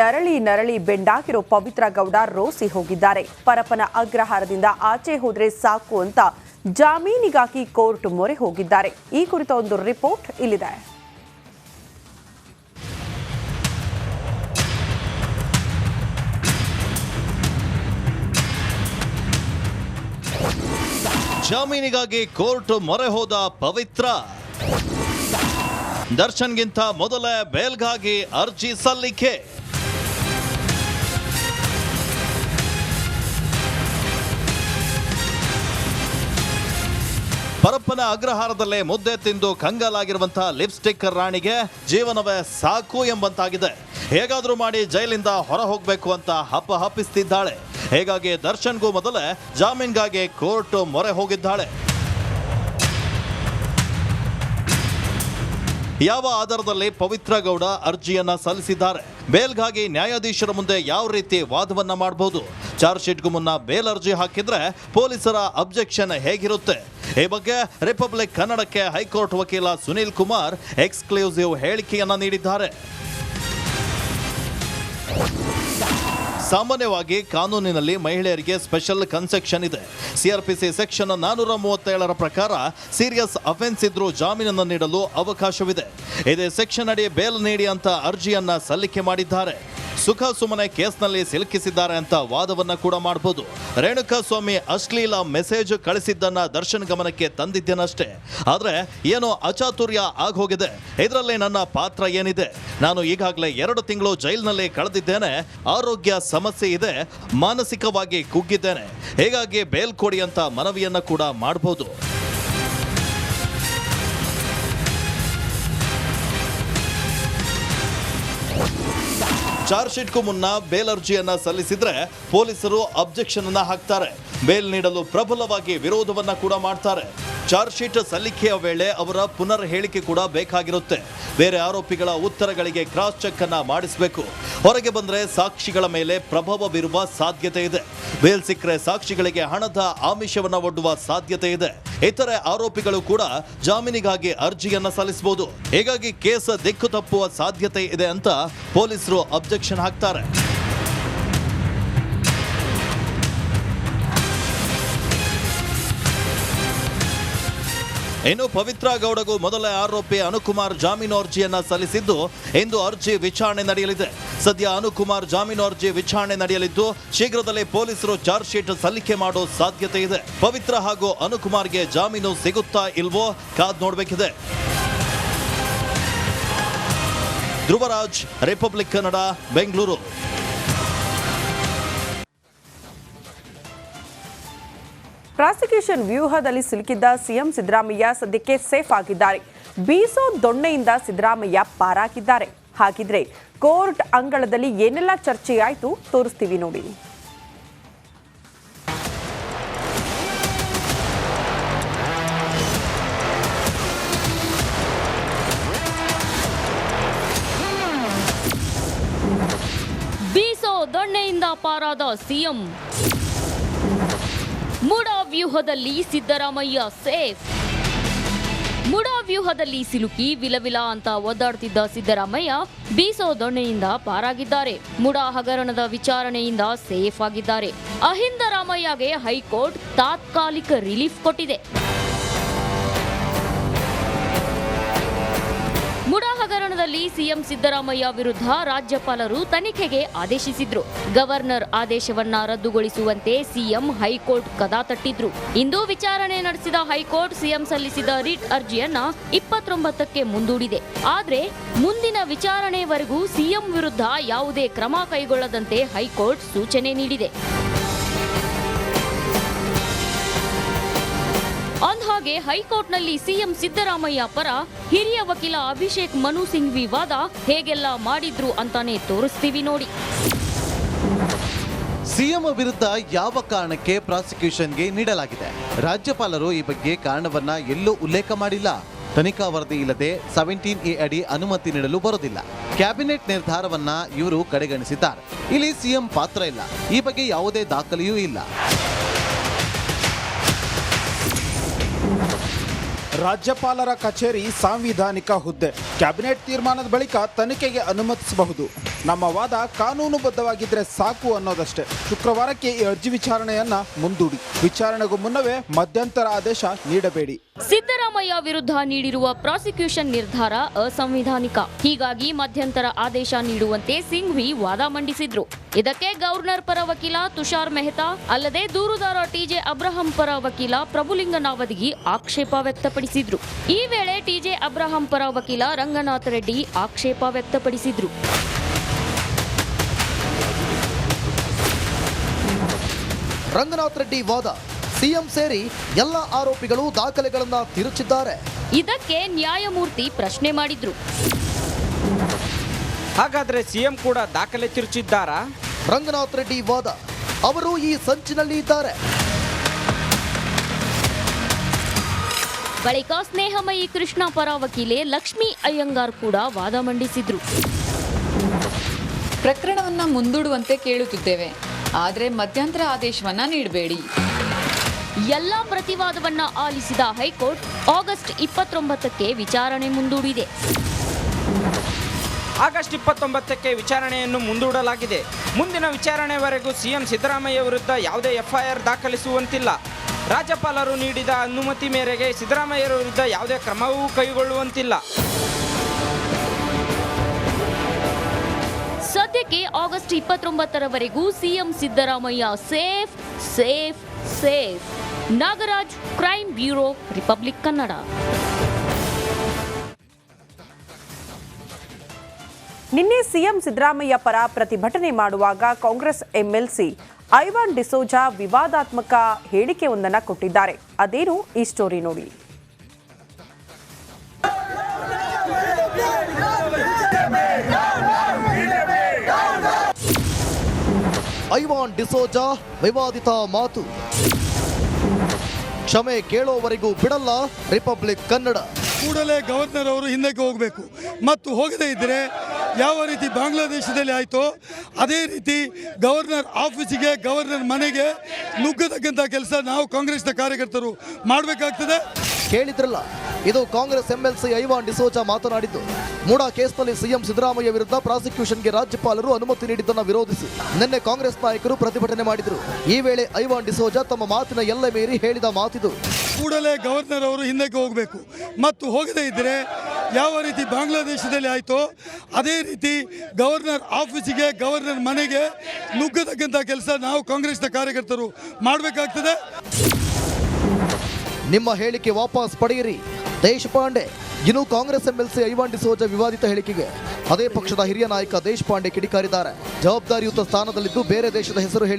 ನರಳಿ ನರಳಿ ಬೆಂಡಾಗಿರೋ ಪವಿತ್ರ ಗೌಡ ರೋಸಿ ಹೋಗಿದ್ದಾರೆ. ಪರಪ್ಪನ ಅಗ್ರಹಾರದಿಂದ ಆಚೆ ಹೋದ್ರೆ ಸಾಕು ಅಂತ ಜಾಮೀನಿಗಾಗಿ ಕೋರ್ಟ್ ಮೊರೆ ಹೋಗಿದ್ದಾರೆ. ಈ ಕುರಿತ ಒಂದು ರಿಪೋರ್ಟ್ ಇಲ್ಲಿದೆ. ಜಾಮೀನಿಗಾಗಿ ಕೋರ್ಟ್ ಮೊರೆ ಹೋದ ಪವಿತ್ರ. ದರ್ಶನ್ಗಿಂತ ಮೊದಲೇ ಬೇಲ್ಗಾಗಿ ಅರ್ಜಿ ಸಲ್ಲಿಕೆ. ಪರಪ್ಪನ ಅಗ್ರಹಾರದಲ್ಲೇ ಮುದ್ದೆ ತಿಂದು ಕಂಗಾಲಾಗಿರುವಂತಹ ಲಿಪ್ಸ್ಟಿಕ್ ರಾಣಿಗೆ ಜೀವನವೇ ಸಾಕು ಎಂಬಂತಾಗಿದೆ. ಹೇಗಾದ್ರೂ ಮಾಡಿ ಜೈಲಿಂದ ಹೊರ ಹೋಗಬೇಕು ಅಂತ ಹಪ್ಪಿಸ್ತಿದ್ದಾಳೆ. ಹೀಗಾಗಿ ದರ್ಶನ್ಗೂ ಮೊದಲೇ ಜಾಮೀನ್ಗಾಗಿ ಕೋರ್ಟ್ ಮೊರೆ ಹೋಗಿದ್ದಾಳೆ. ಯಾವ ಆಧಾರದಲ್ಲಿ ಪವಿತ್ರ ಗೌಡ ಅರ್ಜಿಯನ್ನ ಸಲ್ಲಿಸಿದ್ದಾರೆ, ಬೇಲ್ಗಾಗಿ ನ್ಯಾಯಾಧೀಶರ ಮುಂದೆ ಯಾವ ರೀತಿ ವಾದವನ್ನ ಮಾಡಬಹುದು, ಚಾರ್ಜ್ ಶೀಟ್ಗೂ ಮುನ್ನ ಬೇಲ್ ಅರ್ಜಿ ಹಾಕಿದ್ರೆ ಪೊಲೀಸರ ಅಬ್ಜೆಕ್ಷನ್ ಹೇಗಿರುತ್ತೆ, ಈ ಬಗ್ಗೆ ರಿಪಬ್ಲಿಕ್ ಕನ್ನಡಕ್ಕೆ ಹೈಕೋರ್ಟ್ ವಕೀಲ ಸುನೀಲ್ ಕುಮಾರ್ ಎಕ್ಸ್ಕ್ಲೂಸಿವ್ ಹೇಳಿಕೆಯನ್ನ ನೀಡಿದ್ದಾರೆ. ಸಾಮಾನ್ಯವಾಗಿ ಕಾನೂನಿನಲ್ಲಿ ಮಹಿಳೆಯರಿಗೆ ಸ್ಪೆಷಲ್ ಕನ್ಸೆಕ್ಷನ್ ಇದೆ. ಸಿಆರ್ಪಿಸಿ ಸೆಕ್ಷನ್ 437 ಪ್ರಕಾರ ಸೀರಿಯಸ್ ಅಫೆನ್ಸ್ ಇದ್ರೂ ಜಾಮೀನನ್ನು ನೀಡಲು ಅವಕಾಶವಿದೆ. ಇದೇ ಸೆಕ್ಷನ್ ಅಡಿ ಬೇಲ್ ನೀಡಿ ಅಂತ ಅರ್ಜಿಯನ್ನ ಸಲ್ಲಿಕೆ ಮಾಡಿದ್ದಾರೆ. ಸುಖ ಸುಮನೆ ಕೇಸ್ನಲ್ಲಿ ಸಿಲುಕಿಸಿದ್ದಾರೆ ಅಂತ ವಾದವನ್ನ ಕೂಡ ಮಾಡಬಹುದು. ರೇಣುಕಾ ಸ್ವಾಮಿ ಅಶ್ಲೀಲ ಮೆಸೇಜ್ ಕಳಿಸಿದ್ದನ್ನ ದರ್ಶನ್ ಗಮನಕ್ಕೆ ತಂದಿದ್ದೇನಷ್ಟೇ. ಆದ್ರೆ ಏನೋ ಅಚಾತುರ್ಯ ಆಗೋಗಿದೆ. ಇದರಲ್ಲಿ ನನ್ನ ಪಾತ್ರ ಏನಿದೆ? ನಾನು ಈಗಾಗಲೇ 2 ತಿಂಗಳು ಜೈಲಿನಲ್ಲಿ ಕಳೆದಿದ್ದೇನೆ. ಆರೋಗ್ಯ ಸಮಸ್ಯೆ ಇದೆ, ಮಾನಸಿಕವಾಗಿ ಕುಗ್ಗಿದ್ದೇನೆ. ಹೀಗಾಗಿ ಬೇಲ್ ಕೊಡಿ ಅಂತ ಮನವಿಯನ್ನ ಕೂಡ ಮಾಡಬಹುದು. ಚಾರ್ಜ್ ಶೀಟ್ಗೂ ಮುನ್ನ ಬೇಲ್ ಅರ್ಜಿಯನ್ನ ಸಲ್ಲಿಸಿದ್ರೆ ಪೊಲೀಸರು ಅಬ್ಜೆಕ್ಷನ್ ಅನ್ನ ಹಾಕ್ತಾರೆ. ಬೇಲ್ ನೀಡಲು ಪ್ರಬಲವಾಗಿ ವಿರೋಧವನ್ನ ಕೂಡ ಮಾಡ್ತಾರೆ. ಚಾರ್ಜ್ ಶೀಟ್ ಸಲ್ಲಿಕೆಯ ವೇಳೆ ಅವರ ಪುನರ್ ಹೇಳಿಕೆ ಕೂಡ ಬೇಕಾಗಿರುತ್ತೆ. ಬೇರೆ ಆರೋಪಿಗಳ ಉತ್ತರಗಳಿಗೆ ಕ್ರಾಸ್ ಚೆಕ್ ಅನ್ನ ಮಾಡಿಸಬೇಕು. ಹೊರಗೆ ಬಂದ್ರೆ ಸಾಕ್ಷಿಗಳ ಮೇಲೆ ಪ್ರಭಾವ ಬೀರುವ ಸಾಧ್ಯತೆ ಇದೆ. ಬೇಲ್ ಸಿಕ್ಕರೆ ಸಾಕ್ಷಿಗಳಿಗೆ ಹಣದ ಆಮಿಷವನ್ನ ಒಡ್ಡುವ ಸಾಧ್ಯತೆ ಇದೆ. ಇತರೆ ಆರೋಪಿಗಳು ಕೂಡ ಜಾಮೀನಿಗಾಗಿ ಅರ್ಜಿಯನ್ನ ಸಲ್ಲಿಸಬಹುದು. ಹೀಗಾಗಿ ಕೇಸ್ ದಿಕ್ಕು ತಪ್ಪುವ ಸಾಧ್ಯತೆ ಇದೆ ಅಂತ ಪೊಲೀಸರು ಅಬ್ಜೆಕ್ಷನ್ ಹಾಕ್ತಾರೆ. ಇನ್ನು ಪವಿತ್ರ ಗೌಡಗೂ ಮೊದಲೇ ಆರೋಪಿ ಅನುಕುಮಾರ್ ಜಾಮೀನು ಅರ್ಜಿಯನ್ನ ಸಲ್ಲಿಸಿದ್ದು ಇಂದು ಅರ್ಜಿ ವಿಚಾರಣೆ ನಡೆಯಲಿದೆ. ಸದ್ಯ ಅನುಕುಮಾರ್ ಜಾಮೀನು ಅರ್ಜಿ ವಿಚಾರಣೆ ನಡೆಯಲಿದ್ದು ಶೀಘ್ರದಲ್ಲೇ ಪೊಲೀಸರು ಚಾರ್ಜ್ ಶೀಟ್ ಸಲ್ಲಿಕೆ ಮಾಡೋ ಸಾಧ್ಯತೆ ಇದೆ. ಪವಿತ್ರ ಹಾಗೂ ಅನುಕುಮಾರ್ಗೆ ಜಾಮೀನು ಸಿಗುತ್ತಾ ಇಲ್ವೋ ಕಾದ್ ನೋಡಬೇಕಿದೆ. ಧ್ರುವರಾಜ್, ರಿಪಬ್ಲಿಕ್ ಕನ್ನಡ, ಬೆಂಗಳೂರು. ಪ್ರಾಸಿಕ್ಯೂಷನ್ ವ್ಯೂಹದಲ್ಲಿ ಸಿಲುಕಿದ್ದ ಸಿಎಂ ಸಿದ್ದರಾಮಯ್ಯ ಸದ್ಯಕ್ಕೆ ಸೇಫ್ ಆಗಿದ್ದಾರೆ. ಬೀಸೋ ದೊಣ್ಣೆಯಿಂದ ಸಿದ್ದರಾಮಯ್ಯ ಪಾರಾಗಿದ್ದಾರೆ. ಹಾಗಿದ್ರೆ ಕೋರ್ಟ್ ಅಂಗಳದಲ್ಲಿ ಏನೆಲ್ಲ ಚರ್ಚೆಯಾಯಿತು ತೋರಿಸ್ತೀವಿ ನೋಡಿ. ಬೀಸೋ ದೊಣ್ಣೆಯಿಂದ ಪಾರಾದ ಸಿಎಂ. ಮುಡಾ ವ್ಯೂಹದಲ್ಲಿ ಸಿದ್ದರಾಮಯ್ಯ ಸೇಫ್. ಮುಡಾ ವ್ಯೂಹದಲ್ಲಿ ಸಿಲುಕಿ ವಿಲವಿಲ ಅಂತ ಒದ್ದಾಡ್ತಿದ್ದ ಸಿದ್ದರಾಮಯ್ಯ ಬೀಸೋ ದೊಣ್ಣೆಯಿಂದ ಪಾರಾಗಿದ್ದಾರೆ. ಮುಡಾ ಹಗರಣದ ವಿಚಾರಣೆಯಿಂದ ಸೇಫ್ ಆಗಿದ್ದಾರೆ. ಅಹಿಂದ ರಾಮಯ್ಯಗೆ ಹೈಕೋರ್ಟ್ ತಾತ್ಕಾಲಿಕ ರಿಲೀಫ್ ಕೊಟ್ಟಿದೆ. ಮುಡಾ ಹಗರಣದಲ್ಲಿ ಸಿಎಂ ಸಿದ್ದರಾಮಯ್ಯ ವಿರುದ್ಧ ರಾಜ್ಯಪಾಲರು ತನಿಖೆಗೆ ಆದೇಶಿಸಿದ್ರು. ಗವರ್ನರ್ ಆದೇಶವನ್ನ ರದ್ದುಗೊಳಿಸುವಂತೆ ಸಿಎಂ ಹೈಕೋರ್ಟ್ ಕದ ತಟ್ಟಿದ್ರು. ಇಂದು ವಿಚಾರಣೆ ನಡೆಸಿದ ಹೈಕೋರ್ಟ್ ಸಿಎಂ ಸಲ್ಲಿಸಿದ ರಿಟ್ ಅರ್ಜಿಯನ್ನ 29ಕ್ಕೆ ಮುಂದೂಡಿದೆ. ಆದ್ರೆ ಮುಂದಿನ ವಿಚಾರಣೆವರೆಗೂ ಸಿಎಂ ವಿರುದ್ಧ ಯಾವುದೇ ಕ್ರಮ ಕೈಗೊಳ್ಳದಂತೆ ಹೈಕೋರ್ಟ್ ಸೂಚನೆ ನೀಡಿದೆ. ಅಂದ್ಹಾಗೆ ಹೈಕೋರ್ಟ್ನಲ್ಲಿ ಸಿಎಂ ಸಿದ್ದರಾಮಯ್ಯ ಪರ ಹಿರಿಯ ವಕೀಲ ಅಭಿಷೇಕ್ ಮನು ಸಿಂಘ್ವಿ ವಾದ ಹೇಗೆಲ್ಲ ಮಾಡಿದ್ರು ಅಂತಾನೆ ತೋರಿಸ್ತೀವಿ ನೋಡಿ. ಸಿಎಂ ವಿರುದ್ಧ ಯಾವ ಕಾರಣಕ್ಕೆ ಪ್ರಾಸಿಕ್ಯೂಷನ್ಗೆ ನೀಡಲಾಗಿದೆ? ರಾಜ್ಯಪಾಲರು ಈ ಬಗ್ಗೆ ಕಾರಣವನ್ನ ಎಲ್ಲೂ ಉಲ್ಲೇಖ ಮಾಡಿಲ್ಲ. ತನಿಖಾ ವರದಿ ಇಲ್ಲದೆ 17A ಅಡಿ ಅನುಮತಿ ನೀಡಲು ಬರೋದಿಲ್ಲ. ಕ್ಯಾಬಿನೆಟ್ ನಿರ್ಧಾರವನ್ನ ಇವರು ಕಡೆಗಣಿಸಿದ್ದಾರೆ. ಇಲ್ಲಿ ಸಿಎಂ ಪಾತ್ರ ಇಲ್ಲ. ಈ ಬಗ್ಗೆ ಯಾವುದೇ ದಾಖಲೆಯೂ ಇಲ್ಲ. ರಾಜ್ಯಪಾಲರ ಕಚೇರಿ ಸಾಂವಿಧಾನಿಕ ಹುದ್ದೆ. ಕ್ಯಾಬಿನೆಟ್ ತೀರ್ಮಾನದ ಬಳಿಕ ತನಿಖೆಗೆ ಅನುಮತಿಸಬಹುದು. ನಮ್ಮ ವಾದ ಕಾನೂನುಬದ್ಧವಾಗಿದ್ರೆ ಸಾಕು ಅನ್ನೋದಷ್ಟೇ. ಶುಕ್ರವಾರಕ್ಕೆ ಈ ಅರ್ಜಿ ವಿಚಾರಣೆಯನ್ನ ಮುಂದೂಡಿ ವಿಚಾರಣೆಗೂ ಮುನ್ನವೇ ಮಧ್ಯಂತರ ಆದೇಶ ನೀಡಬೇಡಿ. ಸಿದ್ದರಾಮಯ್ಯ ವಿರುದ್ಧ ನೀಡಿರುವ ಪ್ರಾಸಿಕ್ಯೂಷನ್ ನಿರ್ಧಾರ ಅಸಂವಿಧಾನಿಕ. ಹೀಗಾಗಿ ಮಧ್ಯಂತರ ಆದೇಶ ನೀಡುವಂತೆ ಸಿಂಘ್ವಿ ವಾದ ಮಂಡಿಸಿದ್ರು. ಇದಕ್ಕೆ ಗವರ್ನರ್ ಪರ ವಕೀಲ ತುಷಾರ್ ಮೆಹ್ತಾ ಅಲ್ಲದೆ ದೂರುದಾರ ಟಿಜೆ ಅಬ್ರಹಂ ಪರ ವಕೀಲ ಪ್ರಭುಲಿಂಗನಾವದಗಿ ಆಕ್ಷೇಪ ವ್ಯಕ್ತಪಡಿಸಿದ್ರು. ಈ ವೇಳೆ ಟಿಜೆ ಅಬ್ರಹಂ ಪರ ವಕೀಲ ರಂಗನಾಥ್ ರೆಡ್ಡಿ ಆಕ್ಷೇಪ ವ್ಯಕ್ತಪಡಿಸಿದ್ರು. ರಂಗನಾಥ್ ರೆಡ್ಡಿ ವಾದ, ಸಿಎಂ ಸೇರಿ ಎಲ್ಲ ಆರೋಪಿಗಳು ದಾಖಲೆಗಳನ್ನ ತಿರುಚಿದ್ದಾರೆ. ಇದಕ್ಕೆ ನ್ಯಾಯಮೂರ್ತಿ ಪ್ರಶ್ನೆ ಮಾಡಿದ್ರು. ಹಾಗಾದ್ರೆ ಸಿಎಂ ಕೂಡ ದಾಖಲೆ ತಿರುಚಿದ್ದಾರಾ? ರಂಗನಾಥ್ ರೆಡ್ಡಿ ವಾದ, ಅವರು ಈ ಸಂಚಿನಲ್ಲಿ ಇದ್ದಾರೆ. ಬಳಿಕ ಸ್ನೇಹಮಯಿ ಕೃಷ್ಣ ಪರ ವಕೀಲೆ ಲಕ್ಷ್ಮೀ ಅಯ್ಯಂಗಾರ್ ಕೂಡ ವಾದ ಮಂಡಿಸಿದ್ರು. ಪ್ರಕರಣವನ್ನ ಮುಂದೂಡುವಂತೆ ಕೇಳುತ್ತಿದ್ದೇವೆ, ಆದರೆ ಮಧ್ಯಂತರ ಆದೇಶವನ್ನ ನೀಡಬೇಡಿ. ಎಲ್ಲ ಪ್ರತಿವಾದವನ್ನ ಆಲಿಸಿದ ಹೈಕೋರ್ಟ್ ಆಗಸ್ಟ್ 29ಕ್ಕೆ ವಿಚಾರಣೆ ಮುಂದೂಡಿದೆ. ಆಗಸ್ಟ್ 29ಕ್ಕೆ ವಿಚಾರಣೆಯನ್ನು ಮುಂದೂಡಲಾಗಿದೆ. ಮುಂದಿನ ವಿಚಾರಣೆವರೆಗೂ ಸಿಎಂ ಸಿದ್ದರಾಮಯ್ಯ ವಿರುದ್ಧ ಯಾವುದೇ ಎಫ್ಐಆರ್ ದಾಖಲಿಸುವಂತಿಲ್ಲ. ರಾಜ್ಯಪಾಲರು ನೀಡಿದ ಅನುಮತಿ ಮೇರೆಗೆ ಸಿದ್ದರಾಮಯ್ಯ ವಿರುದ್ಧ ಯಾವುದೇ ಕ್ರಮವೂ ಕೈಗೊಳ್ಳುವಂತಿಲ್ಲ. ಸದ್ಯಕ್ಕೆ ಆಗಸ್ಟ್ 29ರವರೆಗೂ CM Siddaramaiah safe safe safe. Nagaraj, crime bureau, republic Kannada. ನಿನ್ನೆ ಸಿಎಂ ಸಿದ್ದರಾಮಯ್ಯ ಪರ ಪ್ರತಿಭಟನೆ ಮಾಡುವಾಗ ಕಾಂಗ್ರೆಸ್ ಎಂಎಲ್ಸಿ ಐವಾನ್ ಡಿಸೋಜಾ ವಿವಾದಾತ್ಮಕ ಹೇಳಿಕೆಯೊಂದನ್ನು ಕೊಟ್ಟಿದ್ದಾರೆ. ಅದೇನು ಈ ಸ್ಟೋರಿ ನೋಡಿ. ಐವಾನ್ ಡಿಸೋಜಾ ವಿವಾದಿತ ಮಾತು, ಕ್ಷಮೆ ಕೇಳೋವರೆಗೂ ಬಿಡಲ್ಲ ರಿಪಬ್ಲಿಕ್ ಕನ್ನಡ. ಕೂಡಲೇ ಗವರ್ನರ್ ಅವರು ಹಿಂದಕ್ಕೆ ಹೋಗಬೇಕು ಮತ್ತು ಹೋಗದೇ ಇದ್ದರೆ ಯಾವ ರೀತಿ ಬಾಂಗ್ಲಾದೇಶದಲ್ಲಿ ಆಯಿತೋ ಅದೇ ರೀತಿ ಗವರ್ನರ್ ಆಫೀಸಿಗೆ ಗವರ್ನರ್ ಮನೆಗೆ ನುಗ್ಗತಕ್ಕಂಥ ಕೆಲಸ ನಾವು ಕಾಂಗ್ರೆಸ್ನ ಕಾರ್ಯಕರ್ತರು ಮಾಡಬೇಕಾಗ್ತದೆ. ಕೇಳಿದ್ರಲ್ಲ, ಇದು ಕಾಂಗ್ರೆಸ್ ಎಂಎಲ್ಸಿ ಐವಾನ್ ಡಿಸೋಜಾ ಮಾತನಾಡಿದ್ದು. ಮೂಡಾ ಕೇಸ್ನಲ್ಲಿ ಸಿಎಂ ಸಿದ್ದರಾಮಯ್ಯ ವಿರುದ್ಧ ಪ್ರಾಸಿಕ್ಯೂಷನ್ಗೆ ರಾಜ್ಯಪಾಲರು ಅನುಮತಿ ನೀಡಿದ್ದನ್ನು ವಿರೋಧಿಸಿ ನಿನ್ನೆ ಕಾಂಗ್ರೆಸ್ ನಾಯಕರು ಪ್ರತಿಭಟನೆ ಮಾಡಿದರು. ಈ ವೇಳೆ ಐವಾನ್ ಡಿಸೋಜಾ ತಮ್ಮ ಮಾತಿನ ಎಲ್ಲೆ ಮೀರಿ ಹೇಳಿದ ಮಾತಿದು. ಕೂಡಲೇ ಗವರ್ನರ್ ಅವರು ಹಿಂದಕ್ಕೆ ಹೋಗಬೇಕು ಮತ್ತು ಹೋಗದೇ ಇದ್ದರೆ ಯಾವ ರೀತಿ ಬಾಂಗ್ಲಾದೇಶದಲ್ಲಿ ಆಯಿತೋ ಅದೇ ರೀತಿ ಗವರ್ನರ್ ಆಫೀಸಿಗೆ ಗವರ್ನರ್ ಮನೆಗೆ ನುಗ್ಗತಕ್ಕಂಥ ಕೆಲಸ ನಾವು ಕಾಂಗ್ರೆಸ್ನ ಕಾರ್ಯಕರ್ತರು ಮಾಡಬೇಕಾಗ್ತದೆ. ನಿಮ್ಮ ಹೇಳಿಕೆ ವಾಪಸ್ ಪಡೆಯಿರಿ ದೇಶಪಾಂಡೆ. ಇನ್ನು ಕಾಂಗ್ರೆಸ್ ಎಂಎಲ್ಸಿ ಐವಾನ್ ಡಿಸೋಜಾ ವಿವಾದಿತ ಹೇಳಿಕೆಗೆ ಅದೇ ಪಕ್ಷದ ಹಿರಿಯ ನಾಯಕ ದೇಶಪಾಂಡೆ ಕಿಡಿಕಾರಿದ್ದಾರೆ. ಜವಾಬ್ದಾರಿಯುತ ಸ್ಥಾನದಲ್ಲಿದ್ದು ಬೇರೆ ದೇಶದ ಹೆಸರು ಹೇಳಿ